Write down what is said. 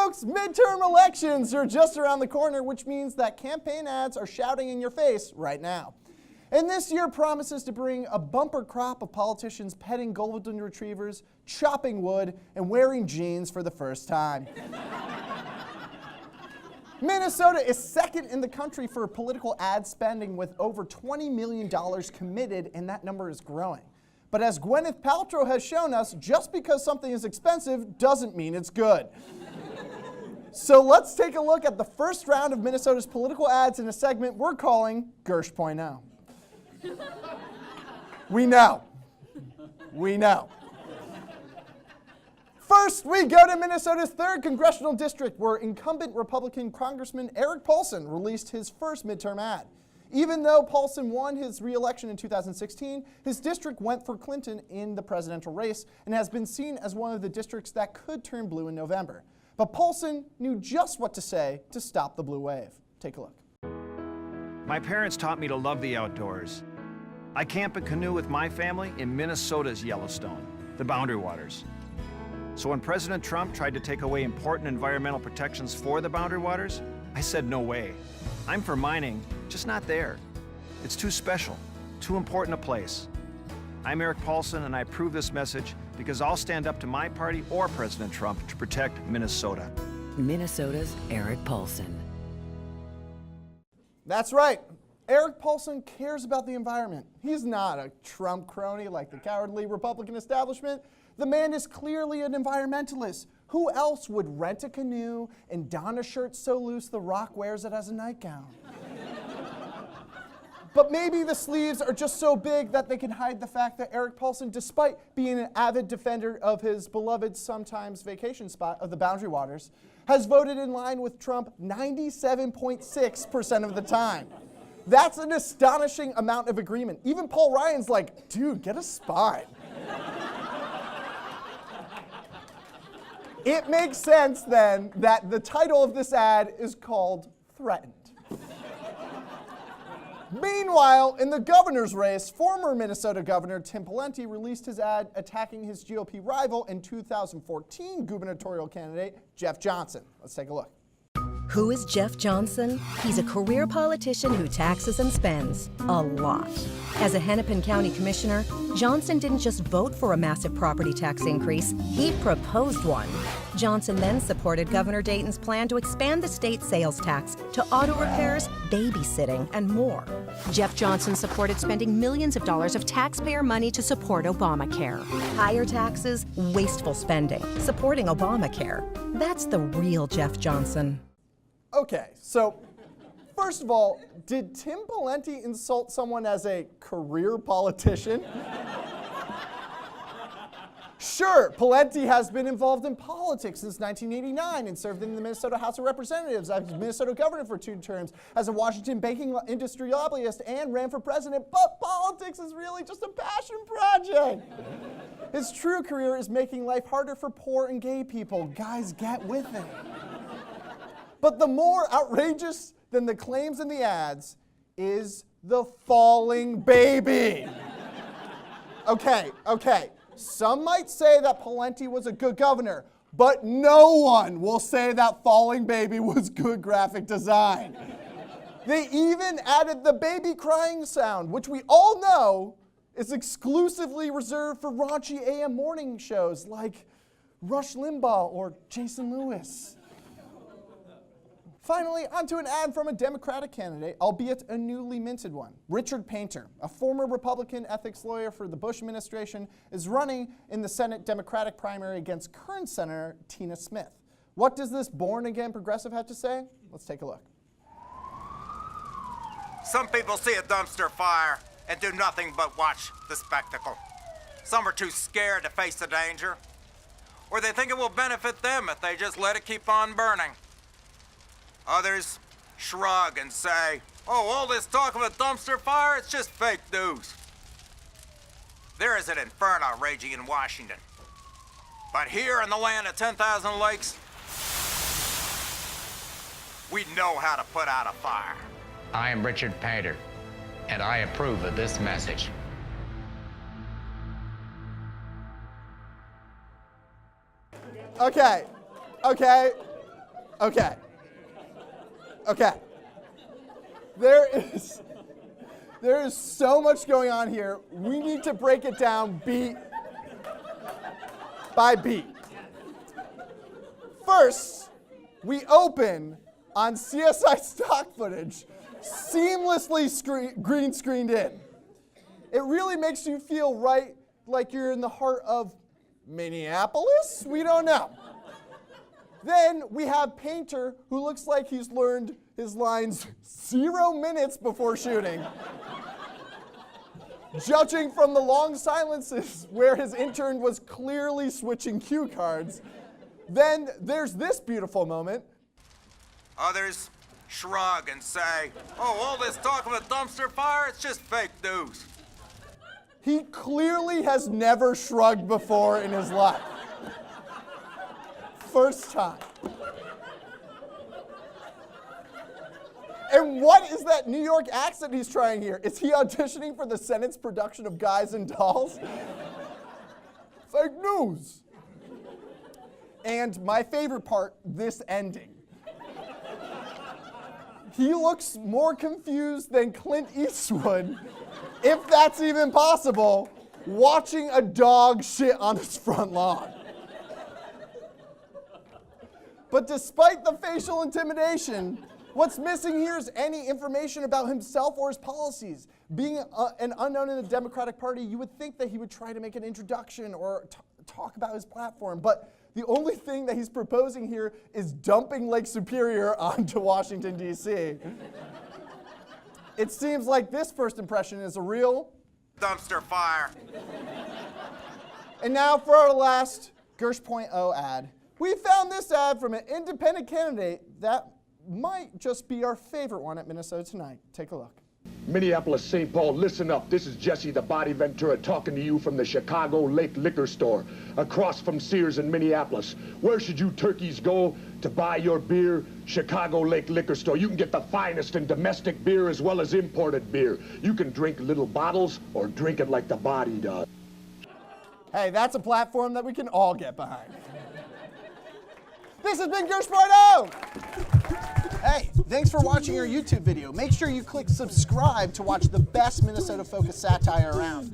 Folks, midterm elections are just around the corner, which means that campaign ads are shouting in your face right now. And this year promises to bring a bumper crop of politicians petting golden retrievers, chopping wood, and wearing jeans for the first time. Minnesota is second in the country for political ad spending with over $20 million committed, and that number is growing. But as Gwyneth Paltrow has shown us, just because something is expensive doesn't mean it's good. So let's take a look at the first round of Minnesota's political ads in a segment we're calling Gersh.0. We know. We know. First, we go to Minnesota's 3rd congressional district, where incumbent Republican Congressman Eric Paulsen released his first midterm ad. Even though Paulsen won his re-election in 2016, his district went for Clinton in the presidential race and has been seen as one of the districts that could turn blue in November. But Paulsen knew just what to say to stop the blue wave. Take a look. My parents taught me to love the outdoors. I camp and canoe with my family in Minnesota's Yellowstone, the Boundary Waters. So when President Trump tried to take away important environmental protections for the Boundary Waters, I said no way. I'm for mining, just not there. It's too special, too important a place. I'm Eric Paulsen, and I approve this message because I'll stand up to my party or President Trump to protect Minnesota. Minnesota's Eric Paulsen. That's right. Eric Paulsen cares about the environment. He's not a Trump crony like the cowardly Republican establishment. The man is clearly an environmentalist. Who else would rent a canoe and don a shirt so loose The Rock wears it as a nightgown? But maybe the sleeves are just so big that they can hide the fact that Eric Paulsen, despite being an avid defender of his beloved sometimes vacation spot of the Boundary Waters, has voted in line with Trump 97.6% of the time. That's an astonishing amount of agreement. Even Paul Ryan's like, dude, get a spine. It makes sense, then, that the title of this ad is called Threatened. Meanwhile, in the governor's race, former Minnesota Governor Tim Pawlenty released his ad attacking his GOP rival and 2014 gubernatorial candidate, Jeff Johnson. Let's take a look. Who is Jeff Johnson? He's a career politician who taxes and spends a lot. As a Hennepin County commissioner, Johnson didn't just vote for a massive property tax increase, he proposed one. Johnson then supported Governor Dayton's plan to expand the state sales tax to auto repairs, babysitting, and more. Jeff Johnson supported spending millions of dollars of taxpayer money to support Obamacare. Higher taxes, wasteful spending, supporting Obamacare. That's the real Jeff Johnson. Okay, so first of all, did Tim Pawlenty insult someone as a career politician? Sure, Pawlenty has been involved in politics since 1989 and served in the Minnesota House of Representatives as Minnesota governor for 2 terms, as a Washington banking industry lobbyist, and ran for president, but politics is really just a passion project. His true career is making life harder for poor and gay people. Guys, get with it. But the more outrageous than the claims in the ads is the falling baby. Okay. Some might say that Pawlenty was a good governor, but no one will say that falling baby was good graphic design. They even added the baby crying sound, which we all know is exclusively reserved for raunchy AM morning shows like Rush Limbaugh or Jason Lewis. Finally, onto an ad from a Democratic candidate, albeit a newly minted one. Richard Painter, a former Republican ethics lawyer for the Bush administration, is running in the Senate Democratic primary against current Senator Tina Smith. What does this born-again progressive have to say? Let's take a look. Some people see a dumpster fire and do nothing but watch the spectacle. Some are too scared to face the danger, or they think it will benefit them if they just let it keep on burning. Others shrug and say, oh, all this talk of a dumpster fire, it's just fake news. There is an inferno raging in Washington. But here in the land of 10,000 lakes, we know how to put out a fire. I am Richard Painter, and I approve of this message. Okay. Okay. Okay. There is so much going on here. We need to break it down beat by beat. First, we open on CSI stock footage, seamlessly green screened in. It really makes you feel right like you're in the heart of Minneapolis? We don't know. Then we have Painter, who looks like he's learned his lines 0 minutes before shooting. Judging from the long silences where his intern was clearly switching cue cards. Then there's this beautiful moment. Others shrug and say, oh, all this talk of a dumpster fire, it's just fake news. He clearly has never shrugged before in his life. First time. And what is that New York accent he's trying here? Is he auditioning for the Senate's production of Guys and Dolls? Fake news. And my favorite part, this ending. He looks more confused than Clint Eastwood, if that's even possible, watching a dog shit on his front lawn. But despite the facial intimidation, what's missing here is any information about himself or his policies. Being an unknown in the Democratic Party, you would think that he would try to make an introduction or talk about his platform, but the only thing that he's proposing here is dumping Lake Superior onto Washington, D.C. It seems like this first impression is a real dumpster fire. And now for our last Gersh.0 ad. We found this ad from an independent candidate that might just be our favorite one at Minnesota Tonight. Take a look. Minneapolis, St. Paul, listen up. This is Jesse the Body Ventura talking to you from the Chicago Lake Liquor Store, across from Sears in Minneapolis. Where should you turkeys go to buy your beer? Chicago Lake Liquor Store. You can get the finest in domestic beer as well as imported beer. You can drink little bottles or drink it like the body does. Hey, that's a platform that we can all get behind. This has been Gersh.0. Hey, thanks for watching our YouTube video. Make sure you click subscribe to watch the best Minnesota-focused satire around.